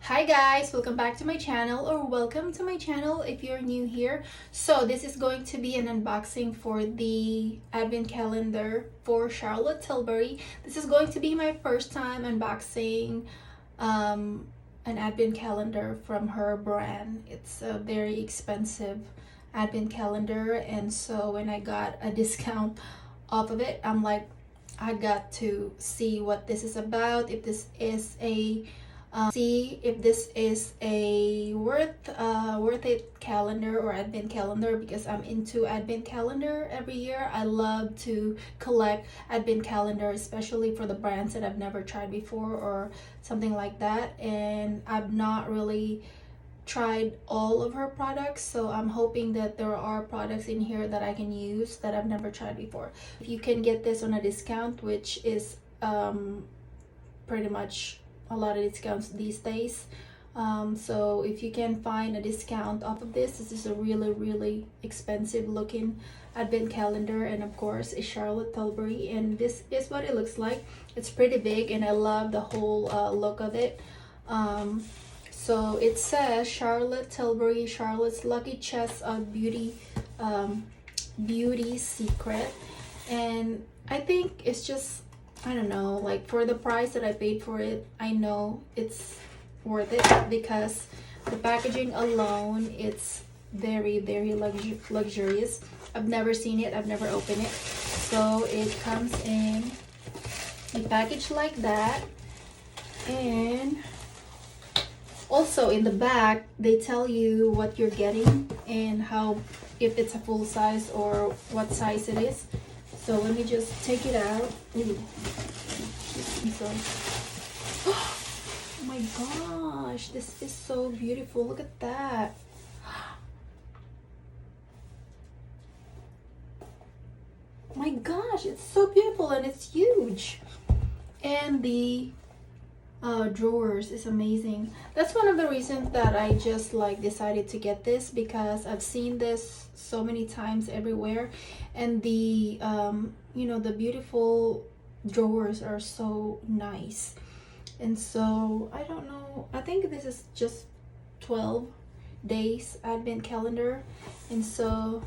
Hi guys, welcome back to my channel, or welcome to my channel if you're new here. So this is going to be an unboxing for the advent calendar for Charlotte Tilbury. This is going to be my first time unboxing an advent calendar from her brand. It's a very expensive advent calendar, and so when I got a discount off of it, I'm like, I got to see what this is about, if this is a see if this is a worth it calendar or advent calendar, because I'm into advent calendar every year. I love to collect advent calendar, especially for the brands that I've never tried before or something like that, and I've not really tried all of her products, so I'm hoping that there are products in here that I can use that I've never tried before. If you can get this on a discount, which is pretty much a lot of discounts these days, so if you can find a discount off of this is a really expensive looking advent calendar, and of course it's Charlotte Tilbury, and this is what it looks like. It's pretty big and I love the whole look of it. So it says Charlotte Tilbury, Charlotte's lucky chest of beauty, beauty secret, and I think it's just, I don't know, like for the price that I paid for it, I know it's worth it because the packaging alone, it's very luxurious. I've never seen it, I've never opened it. So it comes in a package like that, and also in the back they tell you what you're getting and how, if it's a full size or what size it is. So let me just take it out. Ooh. I'm sorry. Oh my gosh, this is so beautiful. Look at that. My gosh, it's so beautiful and it's huge. And the drawers is amazing. That's one of the reasons that I just like decided to get this, because I've seen this so many times everywhere, and the you know, the beautiful drawers are so nice. And so I don't know, I think this is just 12 days advent calendar, and so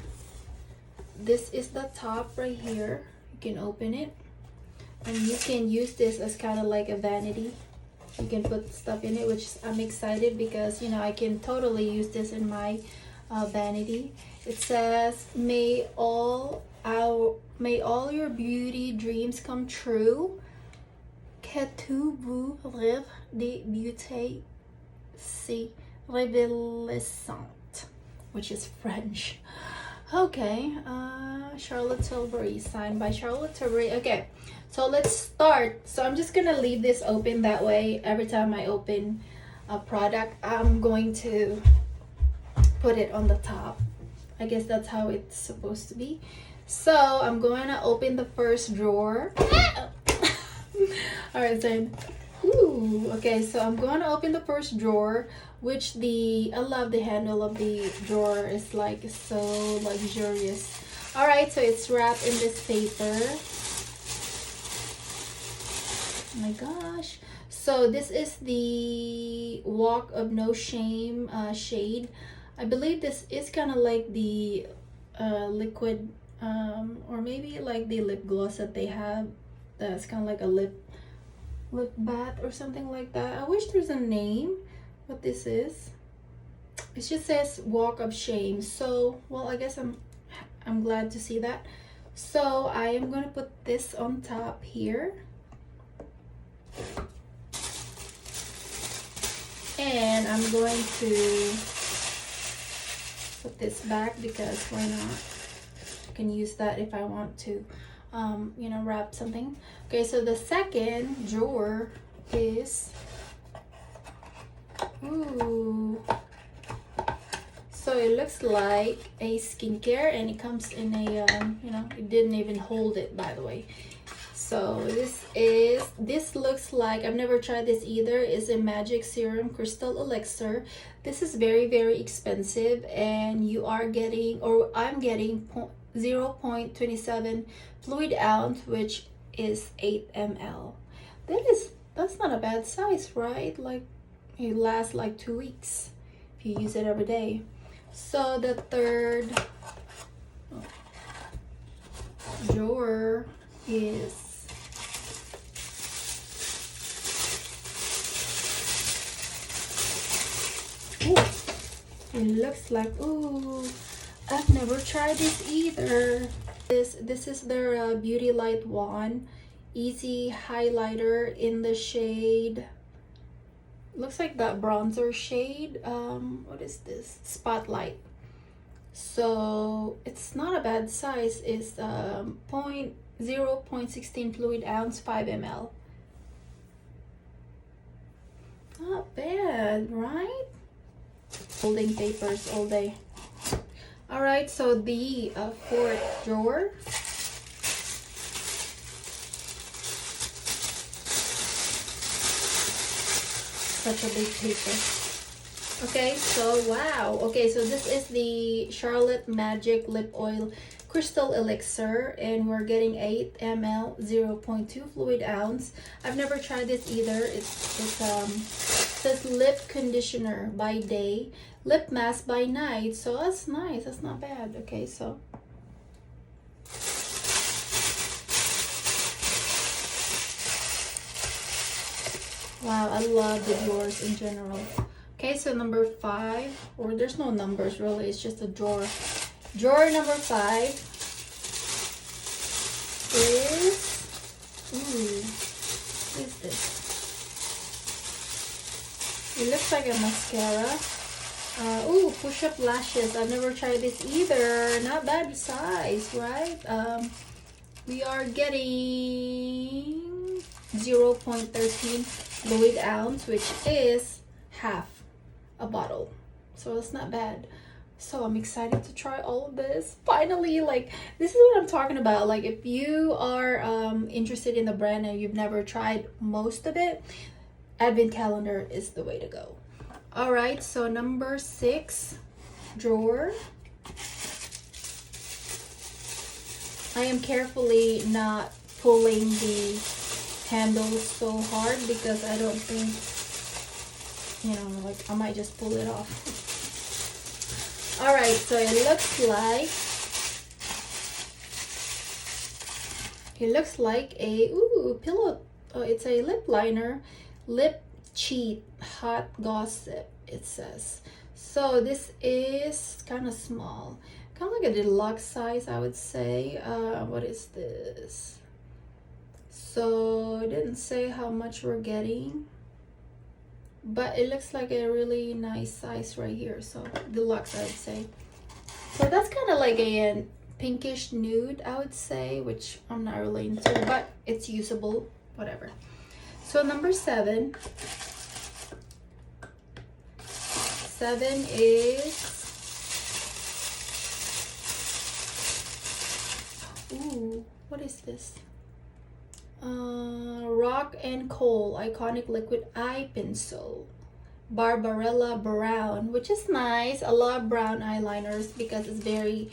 this is the top right here. You can open it and you can use this as kind of like a vanity. You can put stuff in it, which I'm excited because, you know, I can totally use this in my vanity. It says, may all your beauty dreams come true. Que tout vous rêve de beauté si révélissante, which is French. Okay, Charlotte Tilbury, signed by Charlotte Tilbury. Okay, so let's start. So I'm just gonna leave this open, that way every time I open a product I'm going to put it on the top. I guess that's how it's supposed to be. So I'm going to open the first drawer. All right, then. Ooh, okay, so I'm going to open the first drawer, which I love the handle of the drawer. It's like so luxurious. All right, so it's wrapped in this paper. Oh my gosh. So this is the Walk of No Shame shade. I believe this is kind of like the liquid, or maybe like the lip gloss that they have. That's kind of like a lip bath or something like that. I wish there's a name what this is. It just says Walk of Shame. So, well, I guess I'm glad to see that. So I am gonna put this on top here, and I'm going to put this back because why not? I can use that if I want to, you know, wrap something. Okay, so the second drawer is, ooh, so it looks like a skincare, and it comes in a you know, it didn't even hold it, by the way. So this looks like, I've never tried this either, is a Magic Serum Crystal Elixir. This is very expensive, and you are getting, or I'm getting 0.27 fluid ounce, which is 8 ml. That's not a bad size, right? Like it lasts like 2 weeks if you use it every day. So the third drawer is it looks like, ooh, I've never tried this either. This is their Beauty Light Wand Easy Highlighter in the shade, looks like that bronzer shade. What is this? Spotlight. So it's not a bad size. It's 0.16 fluid ounce, 5 ml. Not bad, right? Folding papers all day. All right, so the fourth drawer. Such a big paper. Okay, so wow. Okay, so this is the Charlotte Magic Lip Oil Crystal Elixir, and we're getting 8 ml, 0.2 fluid ounce. I've never tried this either. It says lip conditioner by day, lip mask by night. So that's nice. That's not bad. Okay, so wow, I love the drawers in general. Okay, so number 5, or there's no numbers really, it's just a drawer. Drawer number 5 is, ooh, what is this? It looks like a mascara. Ooh, push-up lashes. I've never tried this either. Not bad size, right? We are getting 0.13 fluid ounce, which is half a bottle, so it's not bad. So I'm excited to try all of this finally. Like, this is what I'm talking about. Like, if you are interested in the brand and you've never tried most of it, Advent calendar is the way to go. All right, so number 6 drawer. I am carefully not pulling the handles so hard because I don't think, you know, like, I might just pull it off. All right, so it looks like a pillow. Oh, it's a lip liner, lip cheat hot gossip, it says. So this is kind of small, kind of like a deluxe size, I would say. What is this? So it didn't say how much we're getting, but it looks like a really nice size right here. So deluxe, I would say. So that's kind of like a pinkish nude, I would say, which I'm not really into, but it's usable, whatever. So number 7 is, ooh, what is this? Rock and Coal Iconic Liquid Eye Pencil, Barbarella Brown, which is nice. I love brown eyeliners because it's very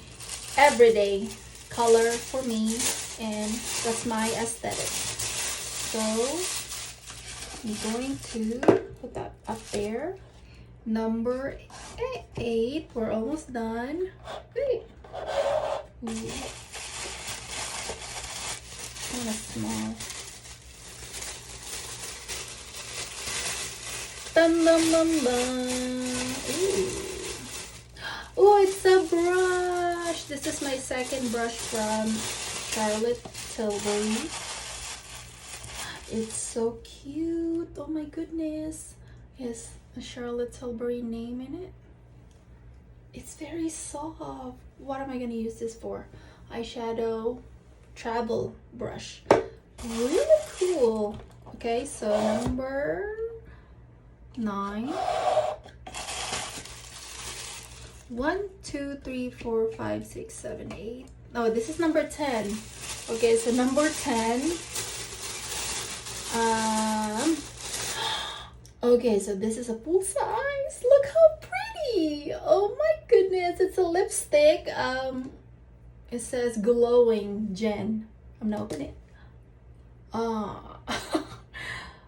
everyday color for me, and that's my aesthetic. So I'm going to put that up there. Number 8, we're almost done. Wait. Ooh. Kind of small. Dum dum dum dum. Ooh. Oh, it's a brush. This is my second brush from Charlotte Tilbury. It's so cute. Oh my goodness. Yes, a Charlotte Tilbury name in it. It's very soft. What am I gonna use this for? Eyeshadow travel brush. Really cool. Okay, so number 9. 1, 2, 3, 4, 5, 6, 7, 8. Oh, this is number 10. Okay, so number 10. Okay, so this is a full size. Look how pretty. Oh my goodness, it's a lipstick. It says glowing Jen. I'm gonna open it. A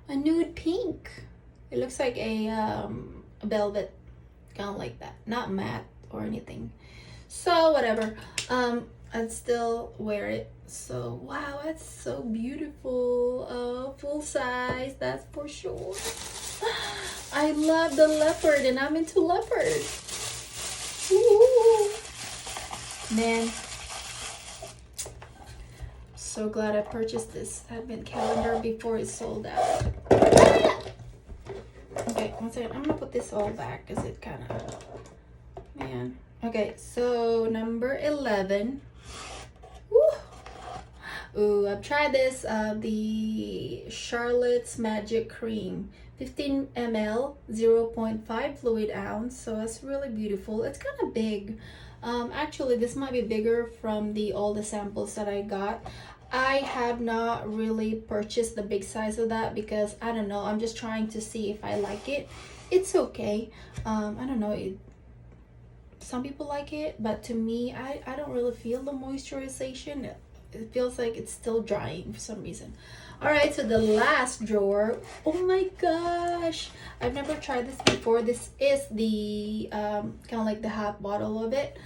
nude pink. It looks like a velvet, kind of like that, not matte or anything. So whatever, I'd still wear it. So wow, that's so beautiful. Full size, that's for sure. I love the leopard, and I'm into leopard. Ooh. Man, so glad I purchased this advent calendar before it sold out. Okay, one second. I'm gonna put this all back because it kind of, man. Okay, so number 11. Woo. Ooh, I've tried this, the Charlotte's Magic Cream, 15 ml, 0.5 fluid ounce. So it's really beautiful. It's kind of big. Actually, this might be bigger from all the samples that I got. I have not really purchased the big size of that because I don't know. I'm just trying to see if I like it. It's okay. I don't know. Some people like it, but to me, I don't really feel the moisturization. It feels like it's still drying for some reason. All right, so the last drawer. Oh my gosh, I've never tried this before. This is the kind of like the half bottle of it,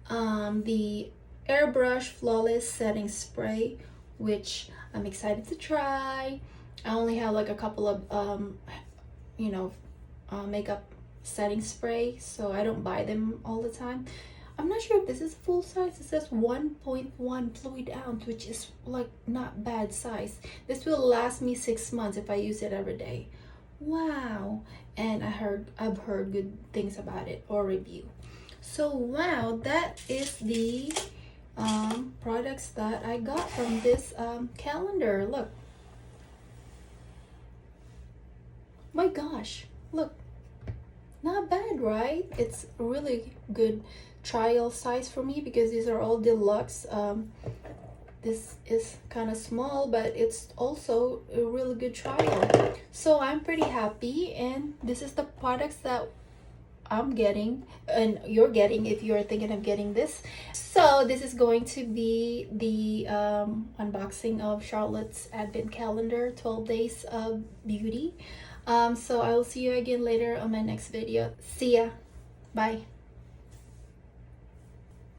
the Airbrush Flawless Setting Spray, which I'm excited to try. I only have like a couple of makeup setting spray, so I don't buy them all the time. I'm not sure if this is full size. It says 1.1 fluid ounce, which is like not bad size. This will last me 6 months if I use it every day. Wow. And I've heard good things about it, or review. So wow, that is the products that I got from this calendar. Look, my gosh, look, not bad, right? It's really good trial size for me because these are all deluxe. This is kind of small, but it's also a really good trial. So I'm pretty happy, and this is the products that I'm getting and you're getting if you're thinking of getting this. So this is going to be the unboxing of Charlotte's Advent Calendar, 12 Days of Beauty. So I will see you again later on my next video. See ya. Bye.